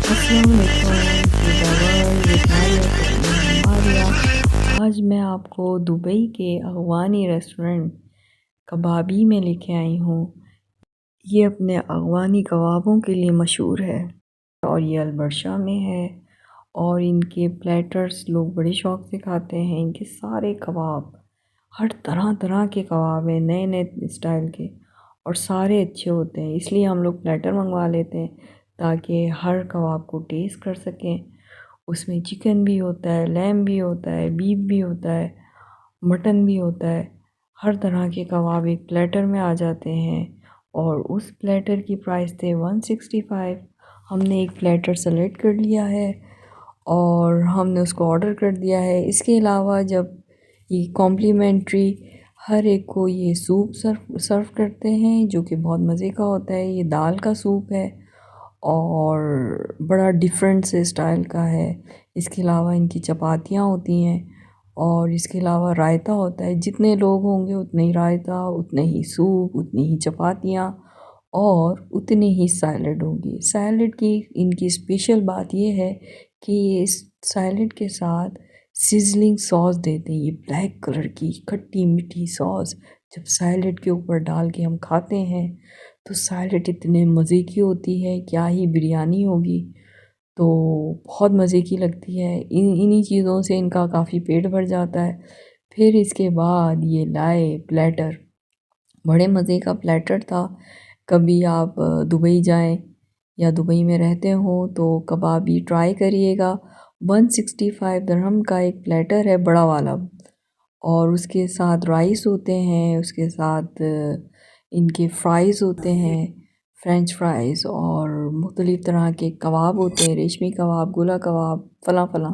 अस्सलाम वालेकुम to the world with my name Maria. आज मैं आपको दुबई के अगवानी रेस्टोरेंट कबाबी में लेके आई हूँ। ये अपने अगवानी कबाबों के लिए मशहूर है और ये अलबर्शा में है और इनके प्लेटर्स लोग बड़े शौक़ से खाते हैं। इनके सारे कबाब, हर तरह तरह के कबाब हैं, नए नए स्टाइल के, और सारे अच्छे होते हैं। इसलिए हम लोग प्लेटर मंगवा लेते हैं ताकि हर कबाब को टेस्ट कर सकें। उसमें चिकन भी होता है, लैम भी होता है, बीफ भी होता है, मटन भी होता है। हर तरह के कबाब एक प्लेटर में आ जाते हैं और उस प्लेटर की प्राइस थे 165। हमने एक प्लेटर सेलेक्ट कर लिया है और हमने उसको ऑर्डर कर दिया है। इसके अलावा जब ये कॉम्प्लीमेंट्री हर एक को ये सूप सर्व करते हैं जो कि बहुत मज़े का होता है। ये दाल का सूप है और बड़ा डिफरेंट से स्टाइल का है। इसके अलावा इनकी चपातियाँ होती हैं और इसके अलावा रायता होता है। जितने लोग होंगे उतने ही रायता, उतने ही सूप, उतनी ही चपातियाँ और उतनी ही सैलड होगी। सैलड की इनकी स्पेशल बात यह है कि इस सैलड के साथ सिजलिंग सॉस देते हैं। ये ब्लैक कलर की खट्टी मीठी सॉस जब सैलड के ऊपर डाल के हम खाते हैं तो सैलड इतने मज़े की होती है, क्या ही बिरयानी होगी। तो बहुत मज़े की लगती है। इन्हीं चीज़ों से इनका काफ़ी पेट भर जाता है। फिर इसके बाद ये लाए प्लेटर, बड़े मज़े का प्लेटर था। कभी आप दुबई जाएं या दुबई में रहते हो तो कबाबी ट्राई करिएगा। 165 दिरहम का एक प्लेटर है बड़ा वाला और उसके साथ राइस होते हैं, उसके साथ इनके फ्राइज़ होते हैं, फ्रेंच फ्राइज़, और मुख्तलिफ़ तरह के कबाब होते हैं, रेशमी कबाब, गोला कबाब, फलां फलां।